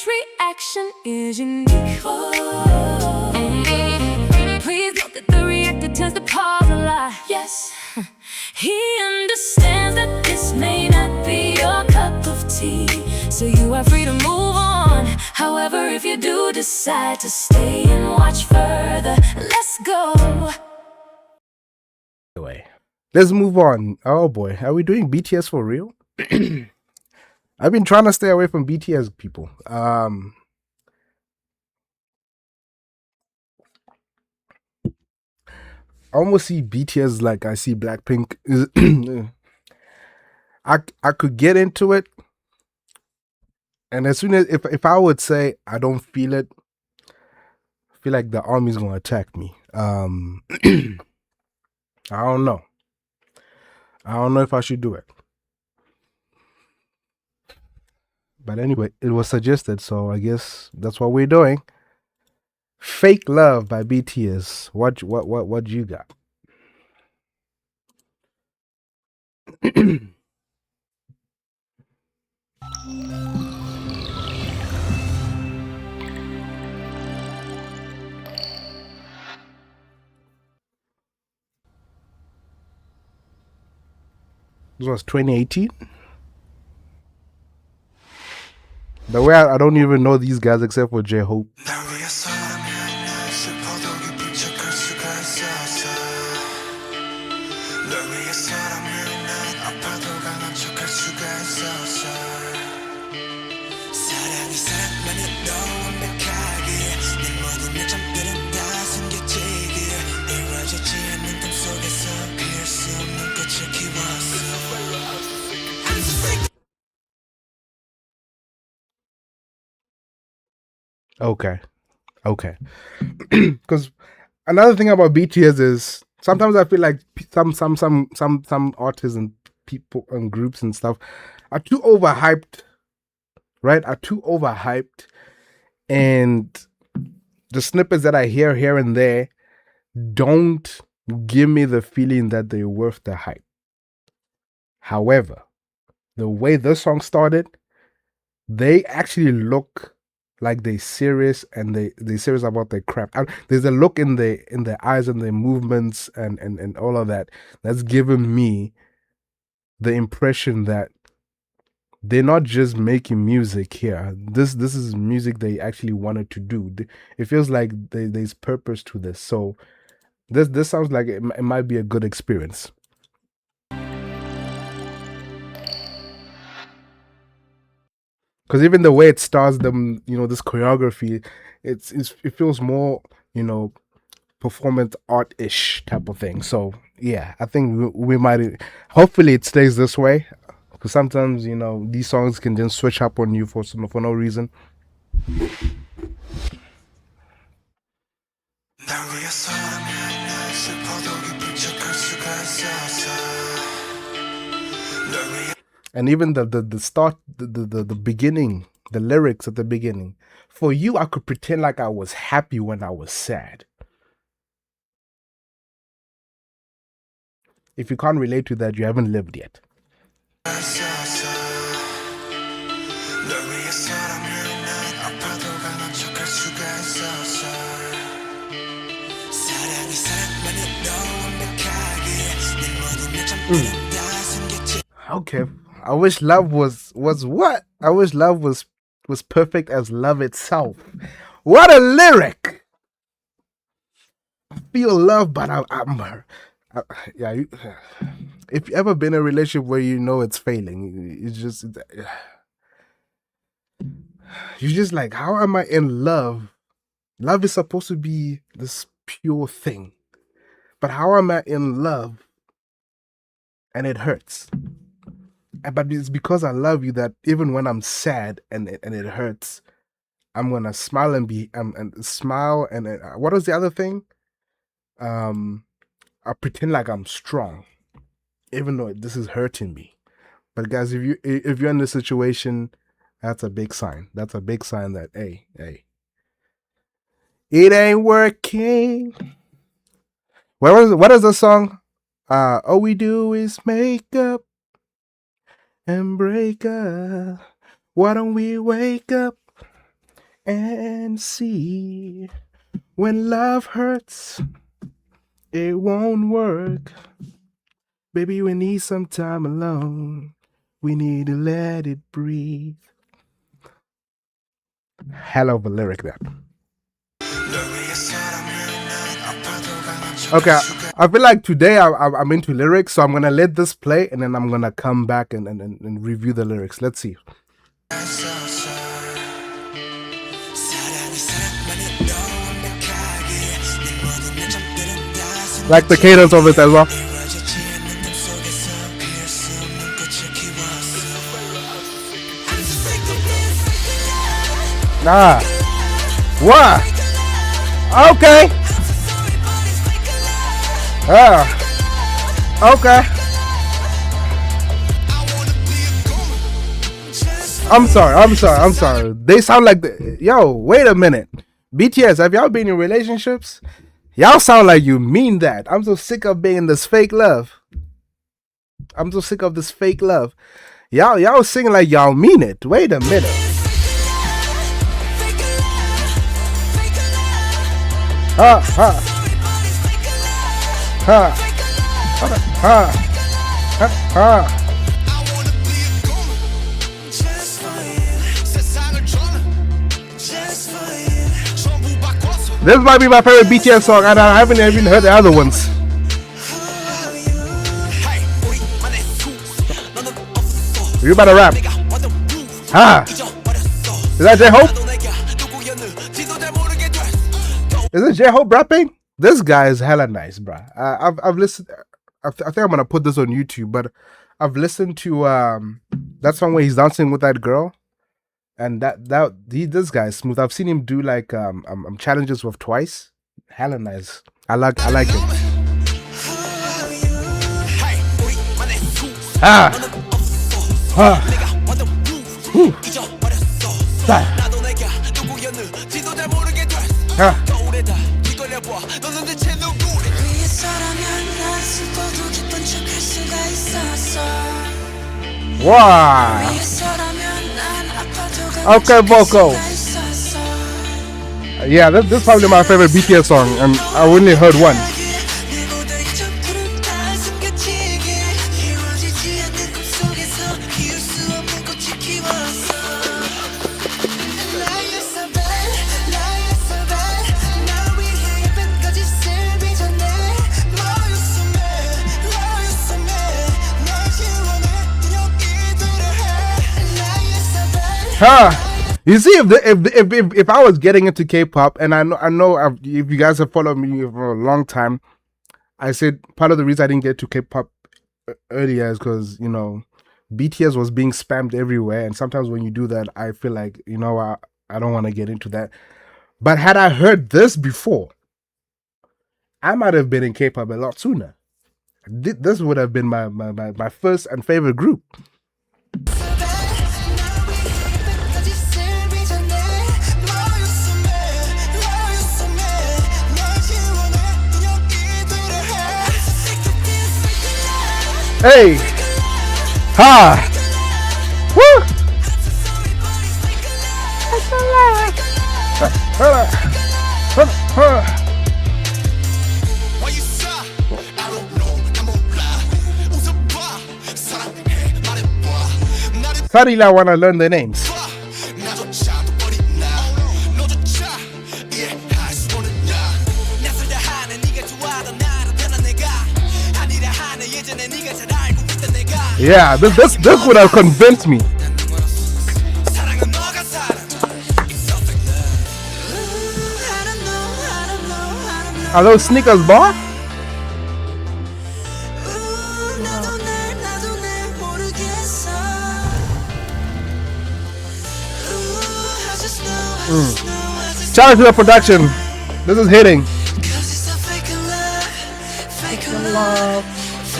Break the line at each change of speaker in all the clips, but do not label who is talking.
Each reaction is unique. Please note that the reactor tends to pause a lot. Yes, he understands that this may not be your cup of tea, so you are free to move on. However, if you do decide to stay and watch further, let's go.
Anyway, let's move on. Oh boy, are we doing BTS for real? I've been trying to stay away from BTS people. I almost see BTS like I see Blackpink. I could get into it, and as soon as if I would say I don't feel it, I feel like the army's gonna attack me. I don't know. I don't know if I should do it. But anyway, it was suggested, so I guess that's what we're doing. Fake Love by BTS. What you got? This was 2018. The way I don't even know these guys except for J-Hope. Okay. Because another thing about BTS is sometimes I feel like some artists and people and groups and stuff are too overhyped, right? Are too overhyped, and the snippets that I hear here and there don't give me the feeling that they're worth the hype. However, the way this song started, they actually look like they're serious and they're serious about their craft. There's a look in their eyes and their movements and all of that that's given me the impression that they're not just making music here. This is music they actually wanted to do. It feels like there's purpose to this. So this sounds like it might be a good experience. Because even the way it starts, them, this choreography, it feels more, performance art-ish type of thing. So yeah, I think we might. Hopefully, it stays this way. Because sometimes these songs can just switch up on you for no reason. And even the start, the beginning, the lyrics at the beginning. For you, I could pretend like I was happy when I was sad. If you can't relate to that, you haven't lived yet. Okay. I wish love was what? I wish love was perfect as love itself. What a lyric! I feel love, but I'm yeah. If you ever been in a relationship where it's failing, it's just you're just like, how am I in love? Love is supposed to be this pure thing, but how am I in love and it hurts? But it's because I love you that even when I'm sad and it hurts, I'm gonna smile and smile and what was the other thing? I pretend like I'm strong, even though this is hurting me. But guys, if you're in this situation, that's a big sign. That's a big sign that hey, it ain't working. What is the song? All we do is make up and break up. Why don't we wake up and see. When love hurts, it won't work. Baby, we need some time alone. We need to let it breathe. Hell of a lyric there. Okay, I feel like today I'm into lyrics, so I'm gonna let this play and then I'm gonna come back and review the lyrics. Let's see. Like the cadence of it as well. Ah. What? Okay. Okay. I'm sorry. They sound like yo, wait a minute. BTS, have y'all been in relationships? Y'all sound like you mean that. I'm so sick of being this fake love. I'm so sick of this fake love. Y'all singing like y'all mean it. Wait a minute. Ha ha ha ha ha ha. This might be my favorite BTS song, and I haven't even heard the other ones. You better rap. Ah, is that J-Hope? Is it J-Hope rapping? This guy is hella nice, bruh. I've listened. I think I'm gonna put this on YouTube, but I've listened to that song where he's dancing with that girl. And this guy is smooth. I've seen him do like challenges with Twice. Hella nice. I like him. Ah. Ah. Whew. Ah. Ah. Wow. Okay, vocal. Yeah, this is probably my favorite BTS song, and I only heard one. You see, if I was getting into K-pop, and I know if you guys have followed me for a long time, I said part of the reason I didn't get to K-pop earlier is because BTS was being spammed everywhere, and sometimes when you do that, I feel like I don't want to get into that. But had I heard this before, I might have been in K-pop a lot sooner. This would have been my first and favorite group. Hey! Ha! Woo! Suddenly I want to learn the names. Yeah, this would have convinced me. Are those sneakers, boy? Shout out to the production. This is hitting.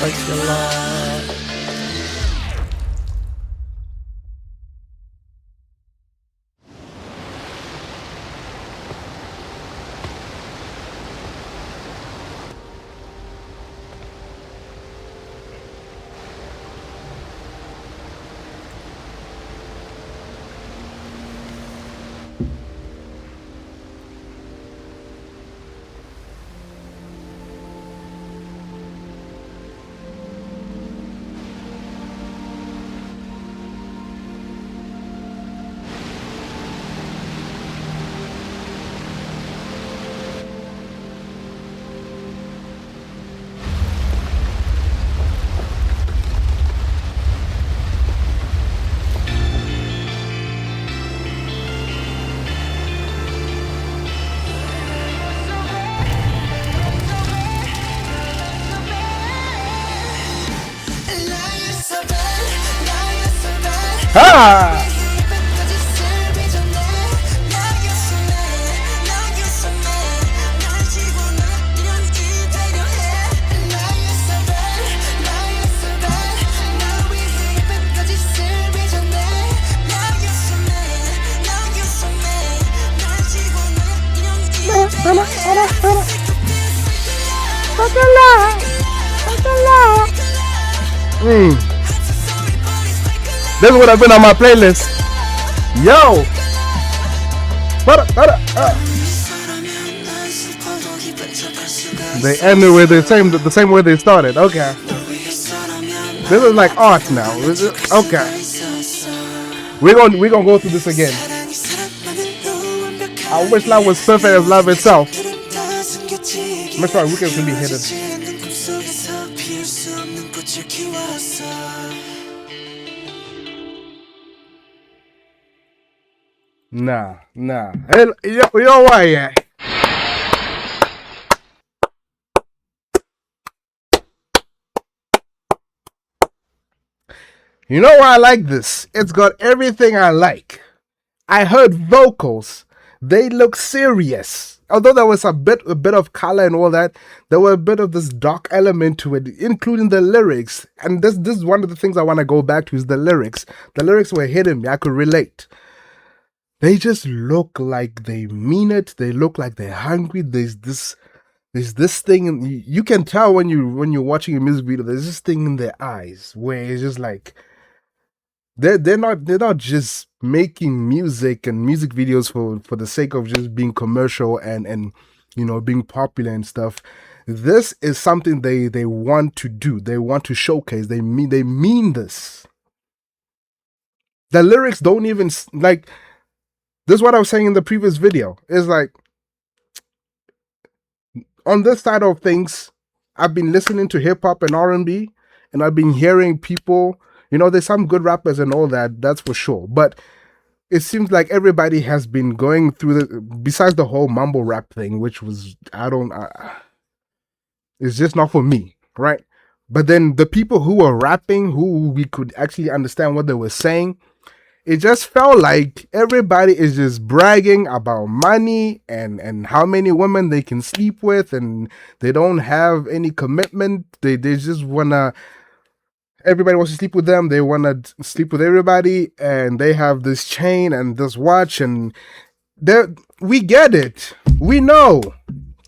Fake love. This would have been on my playlist. Yo. They ended with the same way they started. Okay. This is like art now. Okay. We're gonna go through this again. I wish love was perfect as love itself. Make sure we can be hidden. Nah. Hey, yo, why, yeah? You know why I like this? It's got everything I like. I heard vocals. They look serious. Although there was a bit of color and all that, there was a bit of this dark element to it, including the lyrics. And this is one of the things I want to go back to is the lyrics. The lyrics were hitting me. I could relate. They just look like they mean it. They look like they're hungry. There's this thing you can tell when you're watching a music video. There's this thing in their eyes where it's just like they're not just making music and music videos for the sake of just being commercial and being popular and stuff. This is something they want to do. They want to showcase. They mean this. The lyrics don't even like. This is what I was saying in the previous video. Is like on this side of things, I've been listening to hip hop and R&B, and I've been hearing people. There's some good rappers and all that. That's for sure. But it seems like everybody has been going through besides the whole mumble rap thing, which was it's just not for me, right? But then the people who were rapping, who we could actually understand what they were saying, it just felt like everybody is just bragging about money and how many women they can sleep with, and they don't have any commitment. They just wanna. Everybody wants to sleep with them. They wanna sleep with everybody, and they have this chain and this watch, and we get it. We know.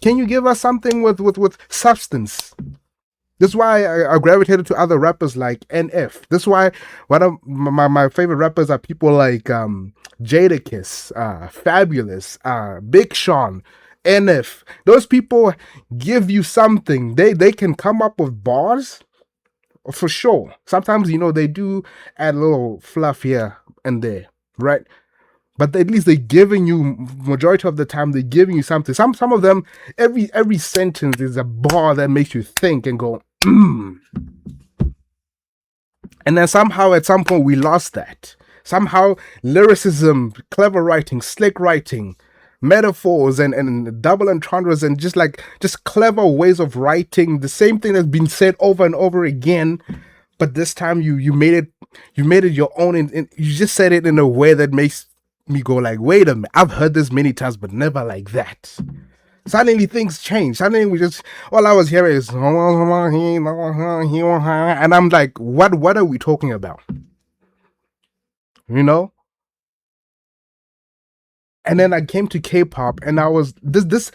Can you give us something with substance? This is why I gravitated to other rappers like NF. This is why one of my favorite rappers are people like Jadakiss, Fabulous, Big Sean, NF. Those people give you something. They can come up with bars for sure. Sometimes they do add a little fluff here and there, right? But at least they're giving you, majority of the time, they're giving you something. Some of them, every sentence is a bar that makes you think and go, And then somehow, at some point, we lost that. Somehow, lyricism, clever writing, slick writing, metaphors, and double entendres, and just clever ways of writing, the same thing that's been said over and over again, but this time you made it your own, and you just said it in a way that makes me go like, wait a minute, I've heard this many times, but never like that. Suddenly things change. Suddenly all I was hearing is, and I'm like, what are we talking about? And then I came to K-pop, and I was this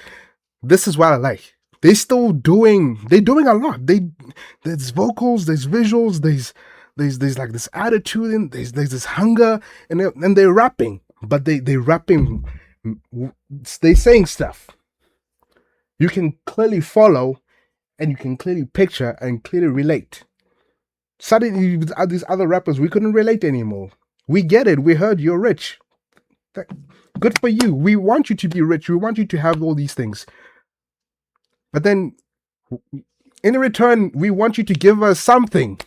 is what I like. They're doing a lot. There's vocals, there's visuals, there's like this attitude, and there's this hunger, and they're rapping. But they rapping, they saying stuff you can clearly follow, and you can clearly picture and clearly relate. Suddenly, these other rappers, we couldn't relate anymore. We get it. We heard you're rich. Good for you. We want you to be rich. We want you to have all these things. But then, in return, we want you to give us something.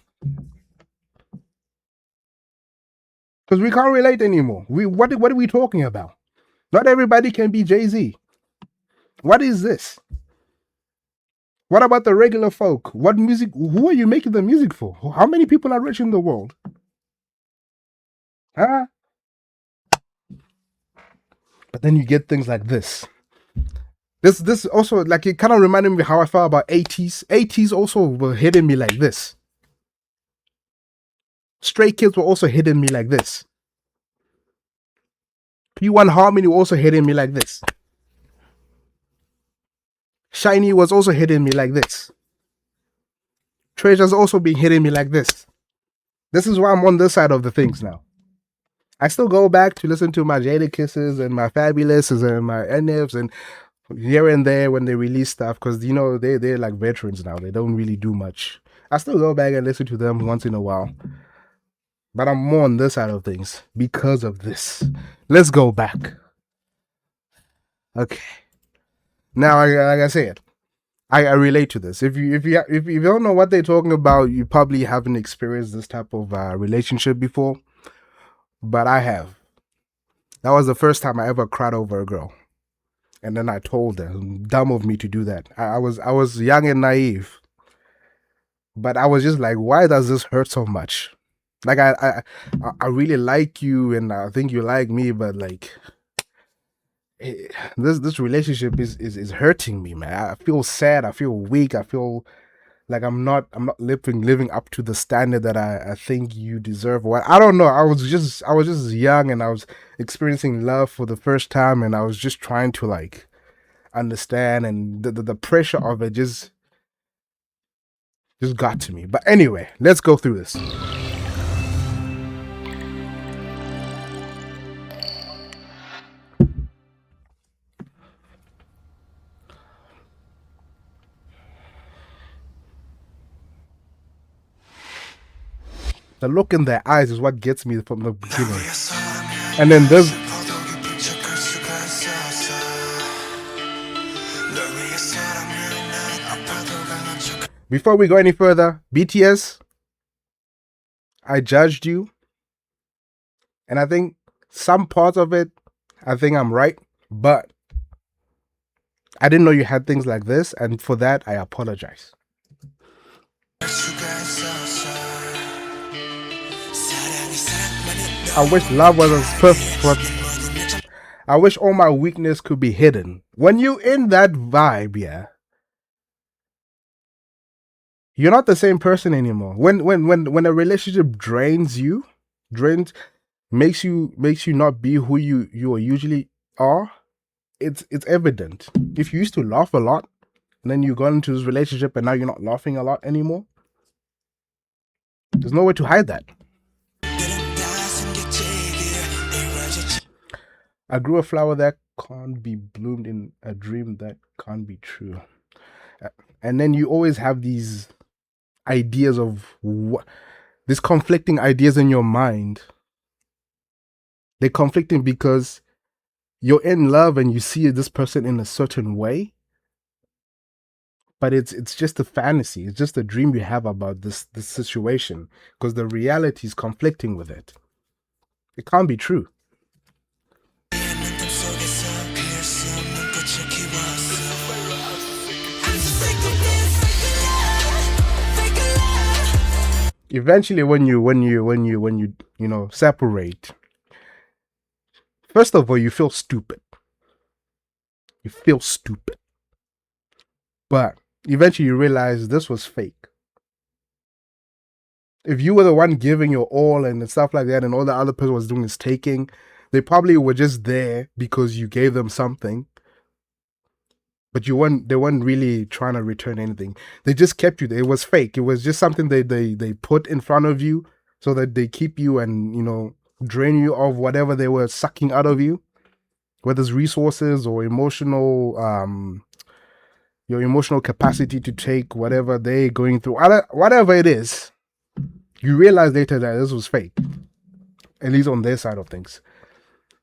Because we can't relate anymore. What are we talking about? Not everybody can be Jay-Z. What is this? What about the regular folk? What music? Who are you making the music for? How many people are rich in the world? Huh? But then you get things like this. This also, like, it kind of reminded me how I felt about 80s. 80s also were hitting me like this. Stray Kids were also hitting me like this. P1 Harmony were also hitting me like this. Shiny was also hitting me like this. Treasure's also been hitting me like this. This is why I'm on this side of the things now. I still go back to listen to my Jada Kisses and my Fabulouses and my NFs and here and there when they release stuff, because, you know, they're like veterans now. They don't really do much. I still go back and listen to them once in a while. But I'm more on this side of things because of this. Let's go back. Okay. Now, like I said, I relate to this. If you don't know what they're talking about, you probably haven't experienced this type of relationship before. But I have. That was the first time I ever cried over a girl. And then I told her, dumb of me to do that. I was young and naive. But I was just like, why does this hurt so much? Like, I really like you and I think you like me, but like, this relationship is hurting me, man. I feel sad. I feel weak. I feel like I'm not living up to the standard that I think you deserve. What, I don't know. I was just young and I was experiencing love for the first time, and I was just trying to like understand, and the pressure of it just got to me. But anyway, let's go through this. The look in their eyes is what gets me from the beginning. And then there's before we go any further, BTS, I judged you. And I think some parts of it, I think I'm right. But I didn't know you had things like this. And for that, I apologize. I wish love was as perfect. I wish all my weakness could be hidden. When you in that vibe, yeah, you're not the same person anymore. When a relationship makes you not be who you usually are, it's evident. If you used to laugh a lot, and then you got into this relationship and now you're not laughing a lot anymore, there's no way to hide that. I grew a flower that can't be bloomed in a dream that can't be true. And then you always have these ideas of these conflicting ideas in your mind. They're conflicting because you're in love and you see this person in a certain way, but it's just a fantasy. It's just a dream you have about this situation, because the reality is conflicting with it. It can't be true. Eventually, when you separate, first of all, you feel stupid. But eventually you realize this was fake. If you were the one giving your all and stuff like that, and all the other person was doing is taking, they probably were just there because you gave them something. But they weren't really trying to return anything. They just kept you there. It was fake. It was just something they put in front of you so that they keep you and, drain you of whatever they were sucking out of you, whether it's resources or emotional, your emotional capacity to take whatever they're going through, whatever it is. You realize later that this was fake, at least on their side of things.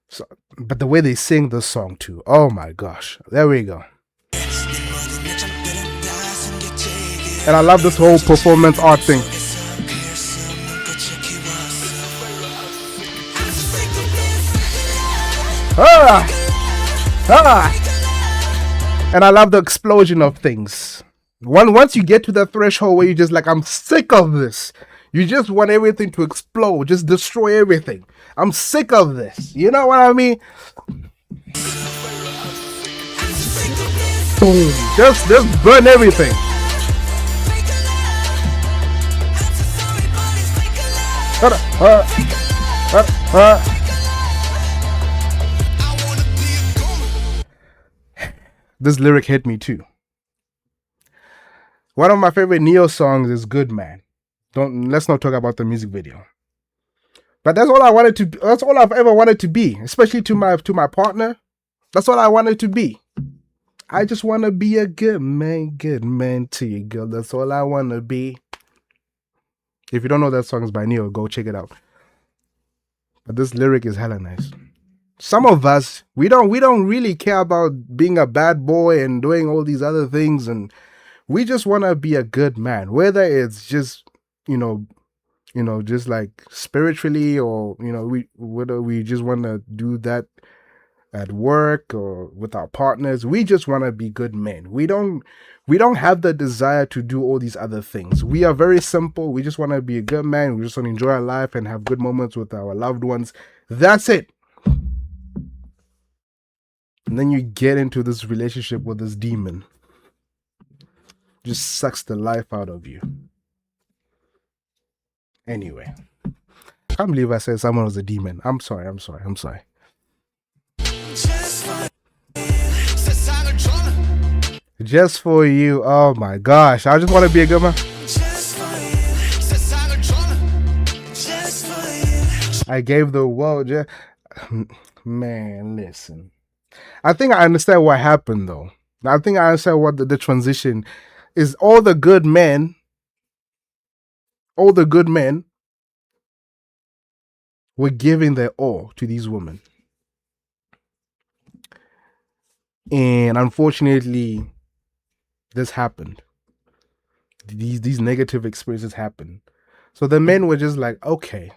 So, but the way they sing this song too, oh my gosh, there we go. And I love this whole performance art thing. And I love the explosion of things. Once you get to that threshold where you're just like, I'm sick of this. You just want everything to explode, just destroy everything. I'm sick of this. You know what I mean? Boom. Just burn everything. This lyric hit me too. One of my favorite Neo songs is "Good Man." Let's not talk about the music video. But that's all I wanted to. That's all I've ever wanted to be, especially to my partner. That's all I wanted to be. I just want to be a good man to you, girl. That's all I want to be. If you don't know that song is by Neo, go check it out. But this lyric is hella nice. Some of us, we don't really care about being a bad boy and doing all these other things, and we just want to be a good man. Whether it's just just like spiritually, or whether we just want to do that at work or with our partners, we just want to be good men. We don't have the desire to do all these other things. We are very simple. We just want to be a good man. We just want to enjoy our life and have good moments with our loved ones. That's it. And then you get into this relationship with this demon. Just sucks the life out of you. Anyway, I can't believe I said someone was a demon. I'm sorry. Just for you. Oh my gosh. I just want to be a good man. I gave the world. Man, listen. I think I understand what happened though. I think I understand what the transition is. All the good men were giving their all to these women. And unfortunately, this happened. These negative experiences happened. So the men were just like, okay,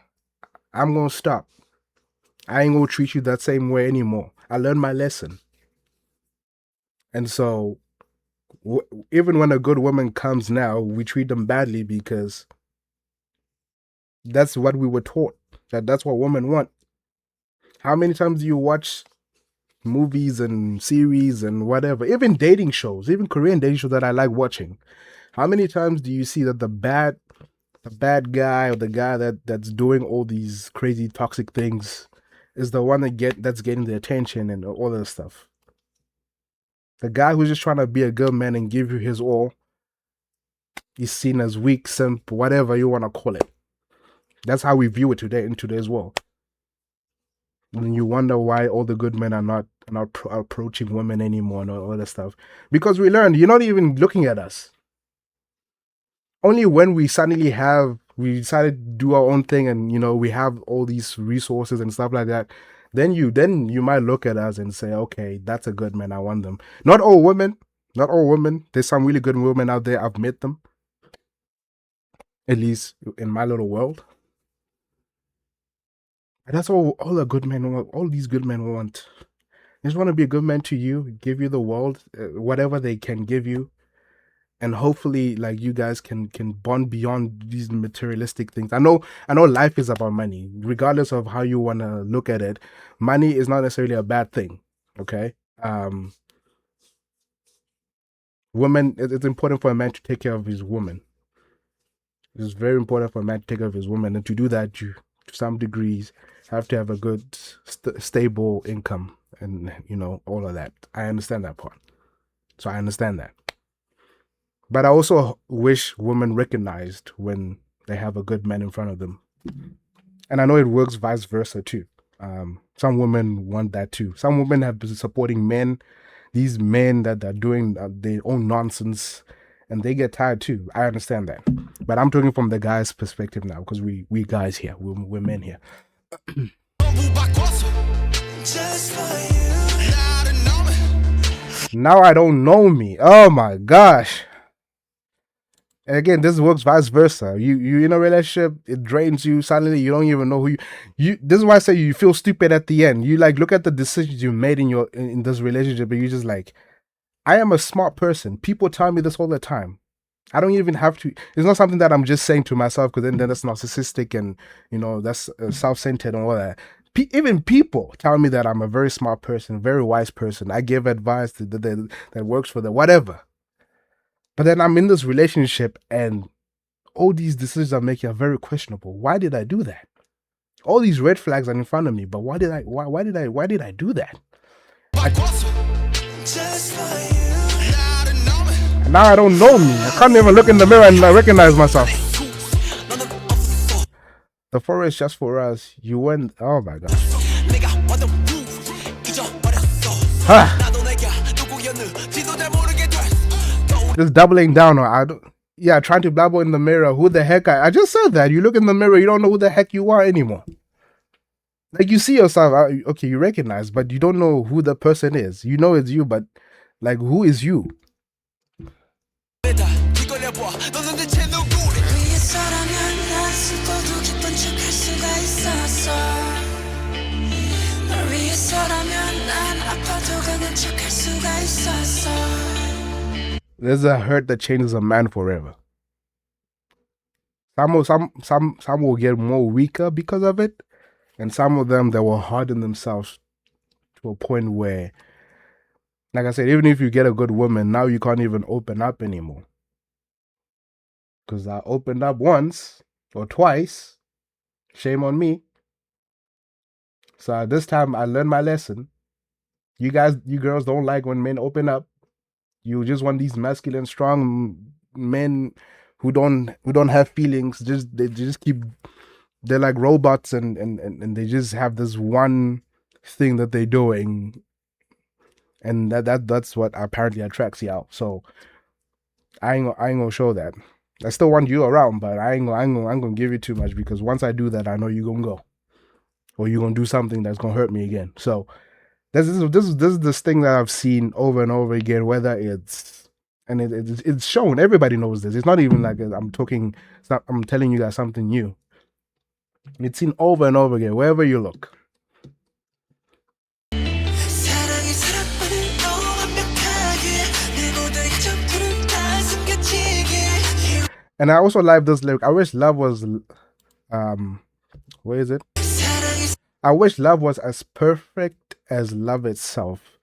I'm going to stop. I ain't going to treat you that same way anymore. I learned my lesson. And so even when a good woman comes now, we treat them badly because that's what we were taught. That's what women want. How many times do you watch movies and series and whatever, even dating shows, even Korean dating shows that I like watching? How many times do you see that the bad guy, or the guy that's doing all these crazy toxic things, is the one that's getting the attention and all that stuff? The guy who's just trying to be a good man and give you his all is seen as weak, simp, whatever you want to call it. That's how we view it today in today's world. And you wonder why all the good men are not approaching women anymore and all that stuff. Because we learned, you're not even looking at us. Only when we decided to do our own thing, and we have all these resources and stuff like that, then you might look at us and say, okay, that's a good man, I want them. Not all women. There's some really good women out there. I've met them, at least in my little world. And that's all the good men want. All these good men want. They just want to be a good man to you, give you the world, whatever they can give you. And hopefully, like, you guys can bond beyond these materialistic things. I know life is about money. Regardless of how you want to look at it, money is not necessarily a bad thing. Okay? Women, it's important for a man to take care of his woman. It's very important for a man to take care of his woman. And to do that, you, to some degrees, have to have a good, stable income and, all of that. I understand that part. So I understand that. But I also wish women recognized when they have a good man in front of them. And I know it works vice versa too. Some women want that too. Some women have been supporting men, these men that are doing their own nonsense, and they get tired too. I understand that. But I'm talking from the guy's perspective now, because we guys here, we're men here. Now I don't know me. Oh my gosh. And again, this works vice versa. You in a relationship, it drains you. Suddenly, you don't even know who you. This is why I say you feel stupid at the end. You look at the decisions you made in this relationship, and you just like, I am a smart person. People tell me this all the time. I don't even have to. It's not something that I'm just saying to myself because then that's narcissistic and that's self-centered and all that. Even people tell me that I'm a very smart person, very wise person. I give advice that works for them, whatever. But then I'm in this relationship and all these decisions I'm making are very questionable. Why did I do that? All these red flags are in front of me, but why did I do that? And now I don't know me. I can't even look in the mirror and recognize myself. The forest just for us. You went. Oh my gosh. Just doubling down on trying to babble in the mirror. Who the heck I just said that. You look in the mirror, you don't know who the heck you are anymore. Like you see yourself, okay, you recognize, but you don't know who the person is. You know it's you, but like who is you? There's a hurt that changes a man forever. Some will get more weaker because of it, and some of them, they will harden themselves to a point where, like I said, even if you get a good woman, now you can't even open up anymore. Because I opened up once or twice, shame on me. So this time I learned my lesson. You girls don't like when men open up. You just want these masculine, strong men who don't have feelings. They're like robots and they just have this one thing that they're doing, and that's what apparently attracts you out. So I ain't gonna show that. I still want you around, but I ain't gonna give you too much, because once I do that, I know you're gonna go, or you're gonna do something that's gonna hurt me again. So this is this thing that I've seen over and over again. Whether it's shown, everybody knows this. It's not even like I'm telling you guys something new. It's seen over and over again, wherever you look. And I also like this lyric. I wish love was, where is it? I wish love was as perfect as love itself.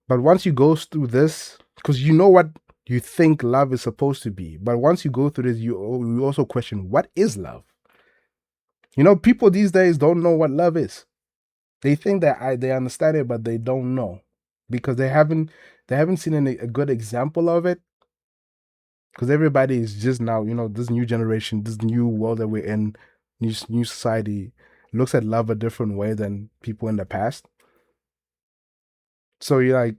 But once you go through this, because you know what you think love is supposed to be, but once you go through this, you also question, what is love? People these days don't know what love is. They think that they understand it, but they don't know, because they haven't seen a good example of it. Because everybody is just now, this new generation, this new world that we're in, new society looks at love a different way than people in the past. So you're like,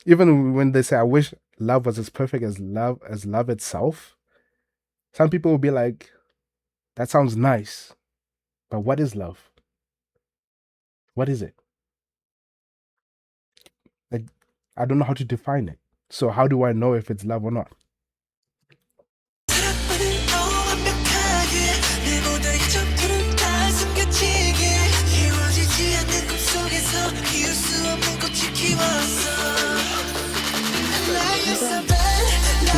even when they say, I wish love was as perfect as love itself, some people will be like, that sounds nice, but what is love? What is it? Like, I don't know how to define it. So how do I know if it's love or not?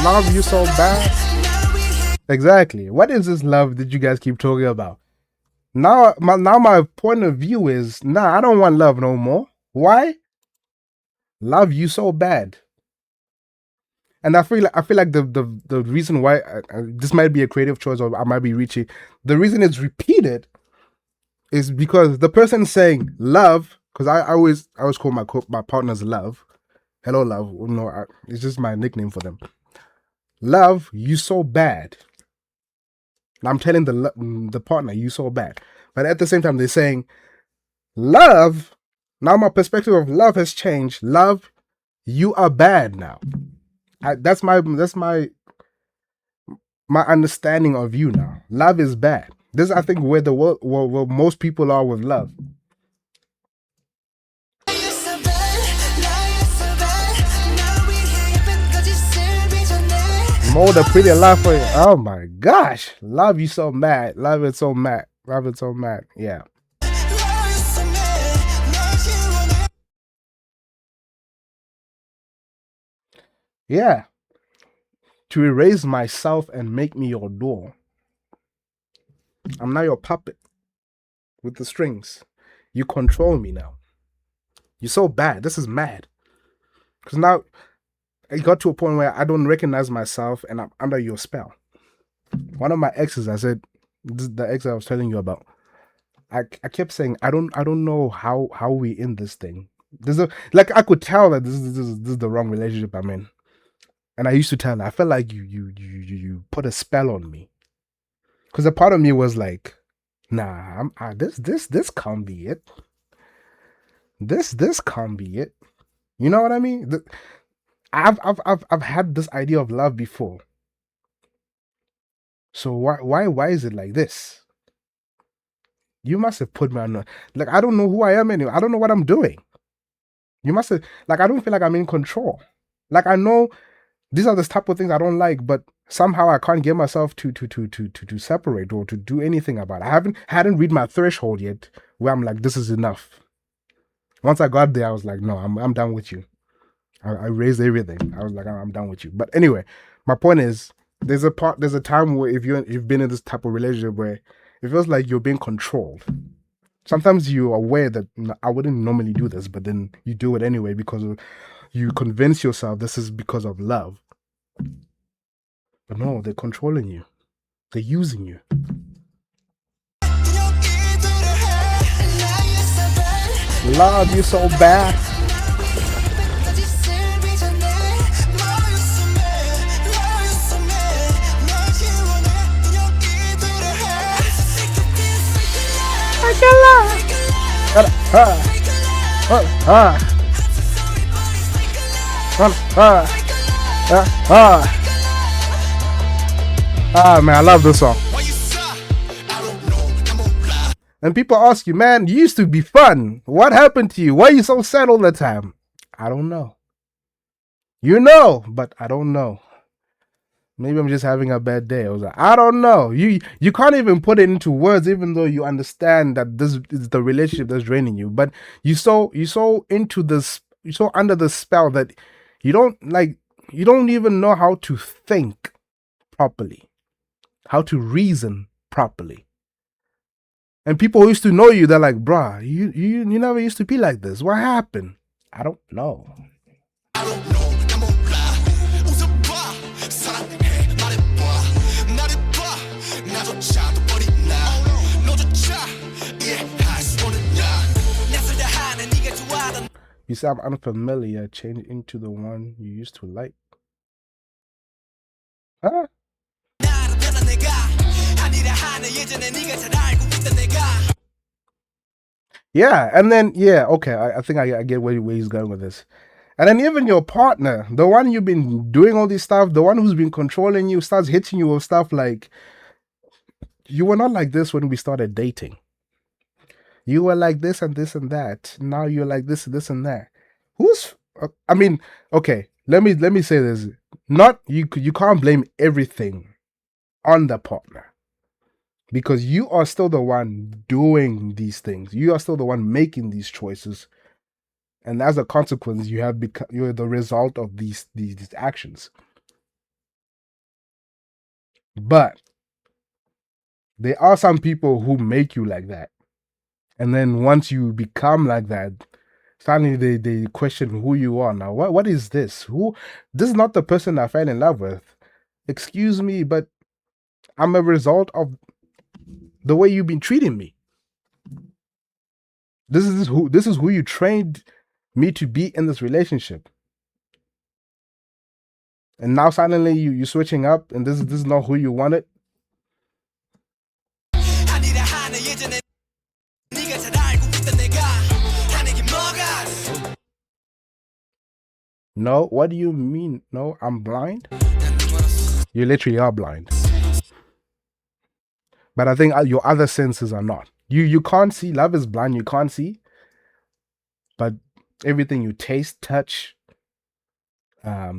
Love you so bad. Exactly. What is this love that you guys keep talking about? Now my point of view is, I don't want love no more. Why? Love you so bad. And I feel like the reason why this might be a creative choice, or I might be reaching. The reason it's repeated is because the person saying love, because I always call my partners love. Hello, love. No, it's just my nickname for them. Love you so bad. I'm telling the partner, you so bad. But at the same time, they're saying, love, now my perspective of love has changed. Love, you are bad now. That's my understanding of you now. Love is bad. This is, I think, where the world, where most people are with love. Mold a pretty life for you. Oh my gosh. Love you so mad. Love it so mad. Love it so mad. Yeah. Yeah. to erase myself and make me your door. I'm now your puppet with the strings. You control me now. You're so bad. This is mad. Because now it got to a point where I don't recognize myself and I'm under your spell. One of my exes, I said, this is the ex I was telling you about. I kept saying, I don't know how we in this thing. I could tell that this is the wrong relationship I'm in. And I used to tell her, I felt like you put a spell on me. Because a part of me was like, nah, this can't be it. This can't be it. You know what I mean? I've had this idea of love before. So why is it like this? You must have put me on. Like, I don't know who I am anymore. I don't know what I'm doing. You must have, like, I don't feel like I'm in control. Like, I know these are the type of things I don't like, but somehow I can't get myself to separate or to do anything about it. I hadn't reached my threshold yet where I'm like, this is enough. Once I got there, I was like, no, I'm done with you. I raised everything. I was like, I'm done with you. But anyway, my point is, there's a time where if you've been in this type of relationship where it feels like you're being controlled. Sometimes you're aware that I wouldn't normally do this, but then you do it anyway because you convince yourself this is because of love. But no, they're controlling you. They're using you. Love you so bad. Man, I love this song. And people ask you, man, you used to be fun. What happened to you? Why are you so sad all the time? I don't know. You know, but I don't know. Maybe I'm just having a bad day. I was like, I don't know. You can't even put it into words, even though you understand that this is the relationship that's draining you. But you're so into this, you're so under the spell that you don't even know how to think properly, how to reason properly. And people who used to know you, they're like, bruh, you never used to be like this. What happened? I don't know. You say I'm unfamiliar, change into the one you used to like. Huh? Yeah, and then, yeah, okay, I think I get where he's going with this. And then even your partner, the one you've been doing all this stuff, the one who's been controlling you, starts hitting you with stuff like, you were not like this when we started dating. You were like this and this and that. Now you're like this and this and that. I mean, okay, let me say this. Not you can't blame everything on the partner. Because you are still the one doing these things. You are still the one making these choices. And as a consequence, you're the result of these actions. But there are some people who make you like that. And then once you become like that, suddenly they question who you are now. What is this? This is not the person I fell in love with. Excuse me, but I'm a result of the way you've been treating me. This is who you trained me to be in this relationship. And now suddenly you're switching up and this is not who you wanted. No, what do you mean? No, I'm blind? You literally are blind. But I think your other senses are not. You can't see. Love is blind. You can't see. But everything you taste, touch,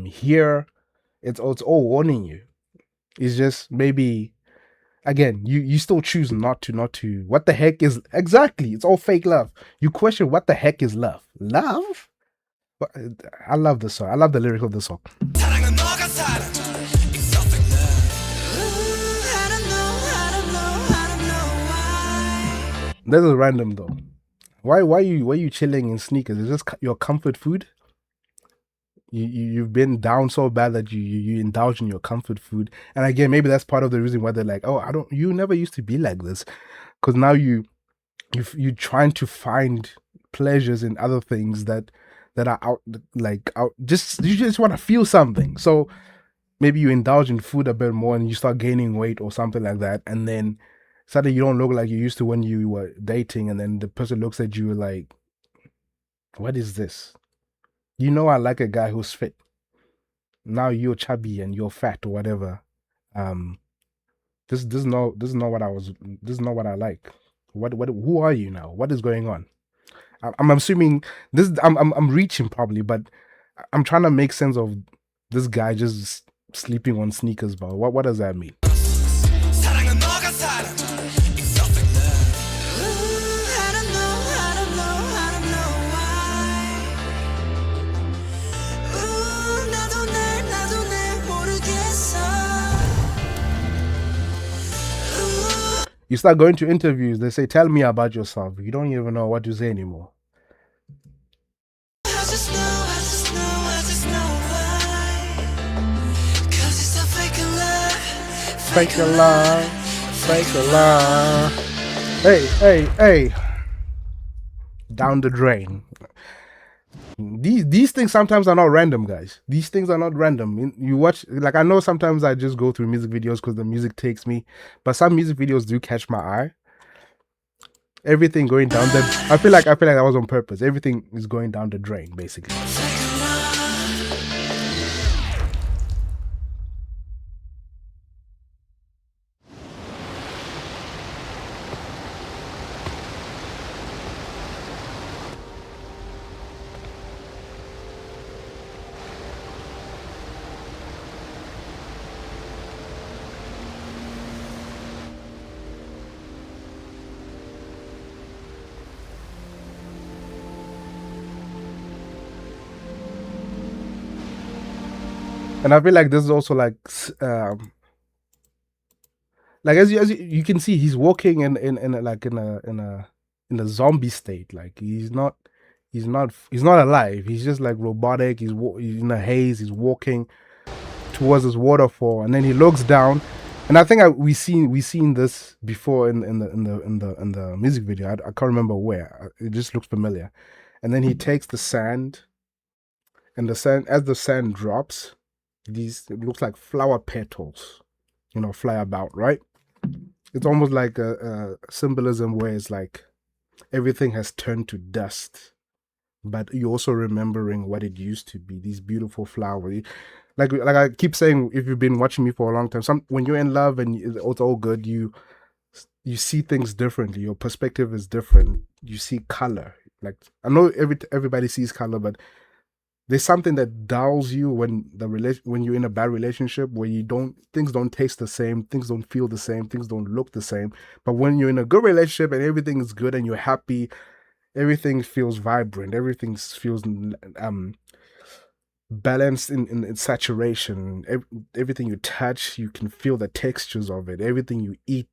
hear, it's all warning you. It's just maybe, again, you still choose not to. What the heck is, exactly, it's all fake love. You question what the heck is love. Love? But I love this song. I love the lyric of this song. This is random though. Why you chilling in sneakers? Is this your comfort food? You've been down so bad that you indulge in your comfort food, and again, maybe that's part of the reason why they're like, oh, I don't. You never used to be like this, because now you trying to find pleasures in other things that are out, like out. Just you just want to feel something, so maybe you indulge in food a bit more, and you start gaining weight or something like that, and then suddenly you don't look like you used to when you were dating, and then the person looks at you like, what is this? You know, I like a guy who's fit. Now you're chubby and you're fat or whatever. Um, this is not what I was. This is not what I like. What who are you now? What is going on? I'm assuming this. I'm reaching probably, but I'm trying to make sense of this guy just sleeping on sneakers. But what does that mean? You start going to interviews, they say, tell me about yourself. You don't even know what to say anymore. Fake a love, fake a love. Hey. Down the drain. These things sometimes are not random, guys. These things are not random. You watch, like, I know sometimes I just go through music videos because the music takes me, but some music videos do catch my eye. Everything going down the, I feel like that was on purpose. Everything is going down the drain, basically. And I feel like this is also like as you can see, he's walking in a zombie state. Like he's not alive. He's just like robotic. He's in a haze. He's walking towards this waterfall, and then he looks down. And I think we seen this before in the music video. I can't remember where. It just looks familiar. And then he takes the sand, and as the sand drops, it looks like flower petals, fly about, right? It's almost like a symbolism where it's like everything has turned to dust, but you're also remembering what it used to be. These beautiful flowers. Like I keep saying, if you've been watching me for a long time, when you're in love and it's all good, you see things differently. Your perspective is different. You see color. Like I know everybody sees color, but there's something that dulls you when you're in a bad relationship where things don't taste the same, things don't feel the same, things don't look the same. But when you're in a good relationship and everything is good and you're happy, everything feels vibrant, everything feels balanced in saturation. Everything you touch, you can feel the textures of it. Everything you eat,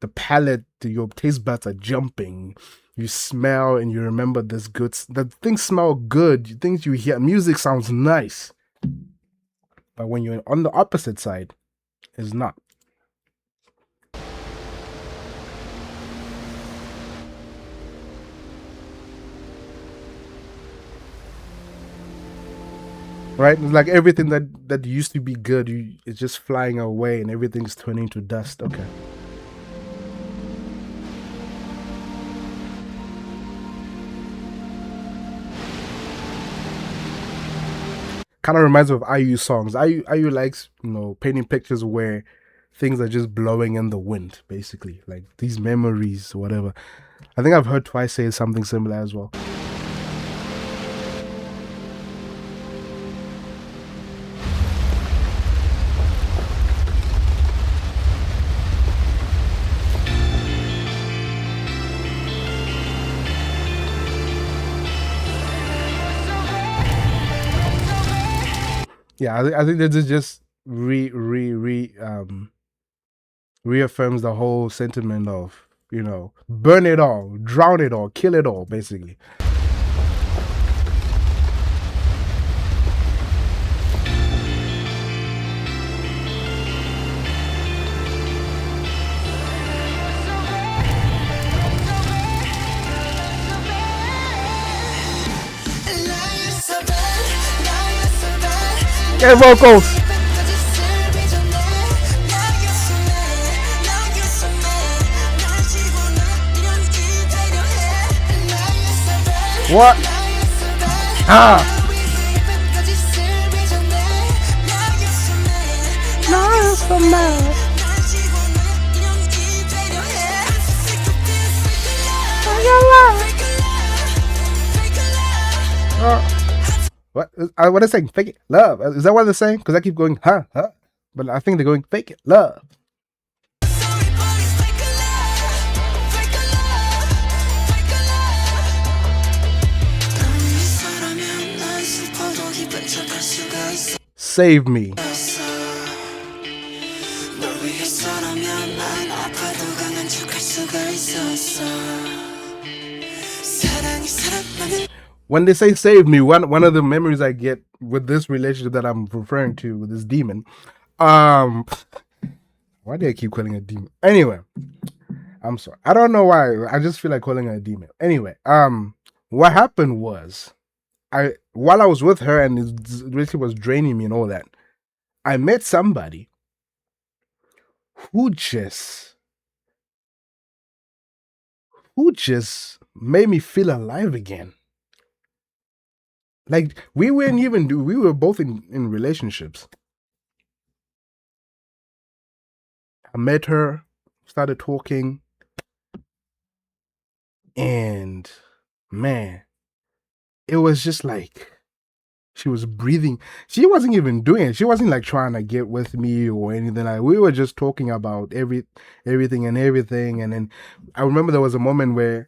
the palate, your taste buds are jumping. You smell and you remember this good. The things smell good. Things you hear, music sounds nice. But when you're on the opposite side, it's not. Right? It's like everything that used to be good, it's just flying away and everything's turning to dust. Okay. Kind of reminds me of IU songs. IU likes, painting pictures where things are just blowing in the wind, basically. Like these memories or whatever. I think I've heard Twice say something similar as well. Yeah, I think this just reaffirms the whole sentiment of you know, burn it all, drown it all, kill it all, basically. Get vocals. What? Ah. What are they saying? Fake it, love. Is that what they're saying? Because I keep going, huh? But I think they're going, fake it, love. Save me. When they say save me, one of the memories I get with this relationship that I'm referring to with this demon, why do I keep calling it a demon? Anyway, I'm sorry. I don't know why. I just feel like calling it a demon. Anyway, what happened was, while I was with her and it really was draining me and all that, I met somebody who just made me feel alive again. Like we were both in relationships. I met her, started talking, and man, it was just like she was breathing. She wasn't even doing it. She wasn't like trying to get with me or anything. Like we were just talking about everything. And then I remember there was a moment where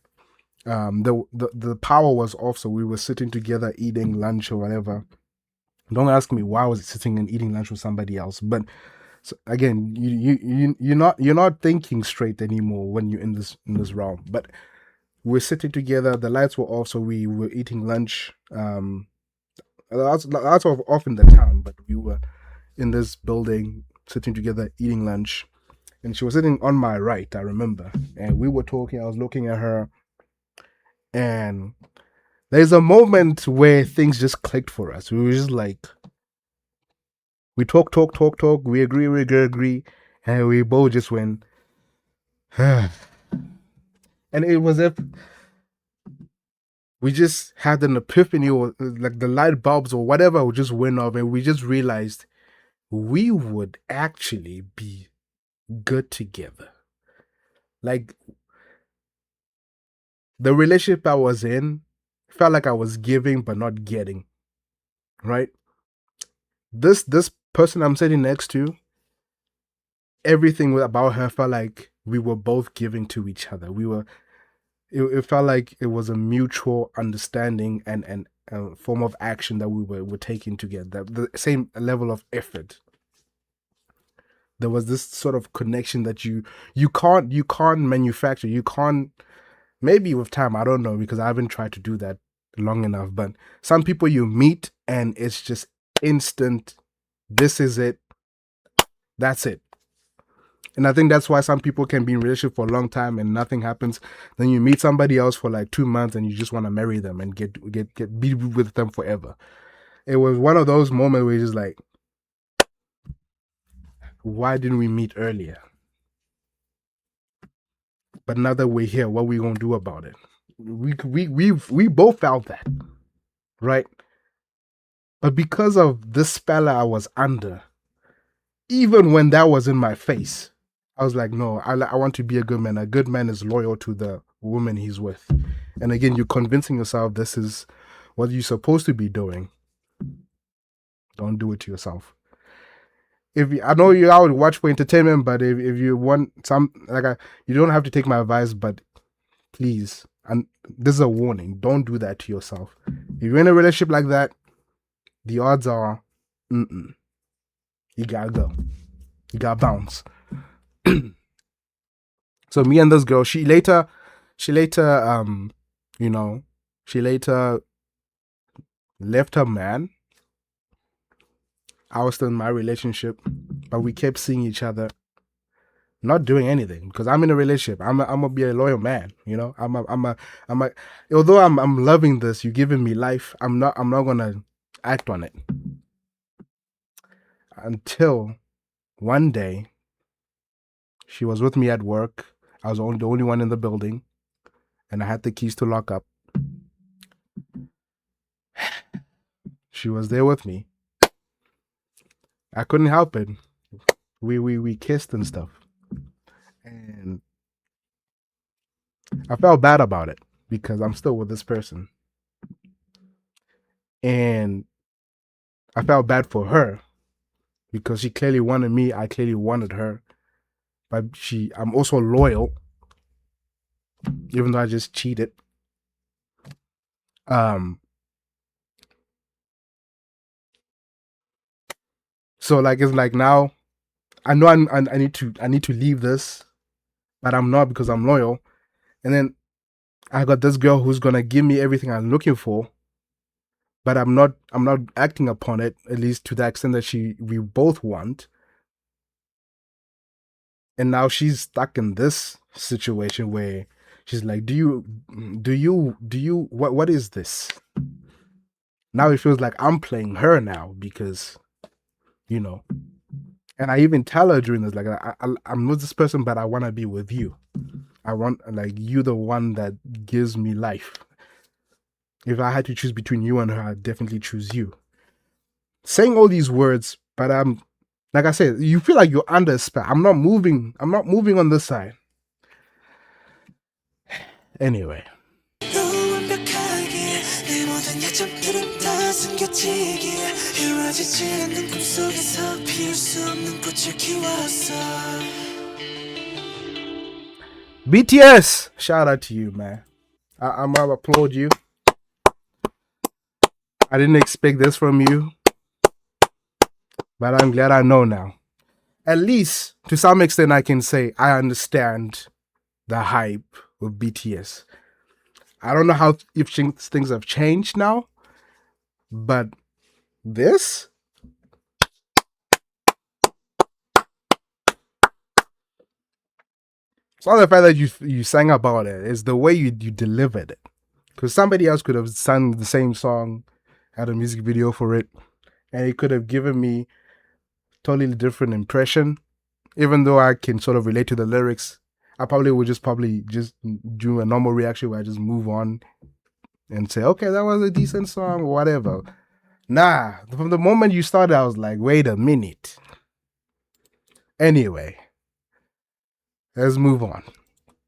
the power was off, so we were sitting together eating lunch or whatever. Don't ask me why I was sitting and eating lunch with somebody else, but so again, you're not thinking straight anymore when you're in this realm. But we're sitting together, the lights were off, so we were eating lunch. Lots of off in the town, but we were in this building sitting together eating lunch, and she was sitting on my right, I remember, and we were talking. I was looking at her, and there's a moment where things just clicked for us. We were just like, we talk, we agree, and we both just went, and it was if we just had an epiphany, or like the light bulbs or whatever just went off, and we just realized we would actually be good together. Like the relationship I was in felt like I was giving but not getting, right? This person I'm sitting next to, everything about her felt like we were both giving to each other. It felt like it was a mutual understanding and a form of action that we were taking together. The same level of effort. There was this sort of connection that you can't manufacture. You can't, maybe with time, I don't know, because I haven't tried to do that long enough. But some people you meet and it's just instant. This is it. That's it. And I think that's why some people can be in a relationship for a long time and nothing happens. Then you meet somebody else for like 2 months and you just want to marry them and be with them forever. It was one of those moments where you're just like, why didn't we meet earlier? But now that we're here, what are we gonna do about it? We both felt that, right? But because of this spell I was under, even when that was in my face, I was like, no, I want to be a good man. A good man is loyal to the woman he's with. And again, you're convincing yourself this is what you're supposed to be doing. Don't do it to yourself. I know you out watch for entertainment, but if you want some, you don't have to take my advice, but please, and this is a warning, don't do that to yourself. If you're in a relationship like that, the odds are, you gotta go. You gotta bounce. So me and this girl, she later, you know, she later left her man. I was still in my relationship, but we kept seeing each other, not doing anything because I'm in a relationship. I'm gonna be a loyal man, you know. Although I'm loving this, you're giving me life. I'm not gonna act on it until one day she was with me at work. I was the only one in the building, and I had the keys to lock up. She was there with me. I couldn't help it. We kissed and stuff, and I felt bad about it because I'm still with this person, and I felt bad for her because she clearly wanted me. I clearly wanted her, but I'm also loyal, even though I just cheated. So like it's like now I know I need to leave this, but I'm not because I'm loyal. And then I got this girl who's gonna give me everything I'm looking for, but I'm not acting upon it, at least to the extent that we both want. And now she's stuck in this situation where she's like, do you what is this? Now it feels like I'm playing her now because, you know. And I even tell her during this, like, I'm with this person, but I want to be with you. I want, like, you the one that gives me life. If I had to choose between you and her, I'd definitely choose you. Saying all these words, but like I said, you feel like you're under a spell. I'm not moving on this side. Anyway. BTS, shout out to you, man. I'm gonna applaud you. I didn't expect this from you, but I'm glad I know now. At least to some extent, I can say I understand the hype of BTS. I don't know how if things have changed now, but this. It's not the fact that you sang about it. It's the way you delivered it. Because somebody else could have sung the same song, had a music video for it, and it could have given me totally different impression. Even though I can sort of relate to the lyrics, I probably would just do a normal reaction where I just move on and say, okay, that was a decent song or whatever. Nah, from the moment you started, I was like, wait a minute. Anyway, let's move on.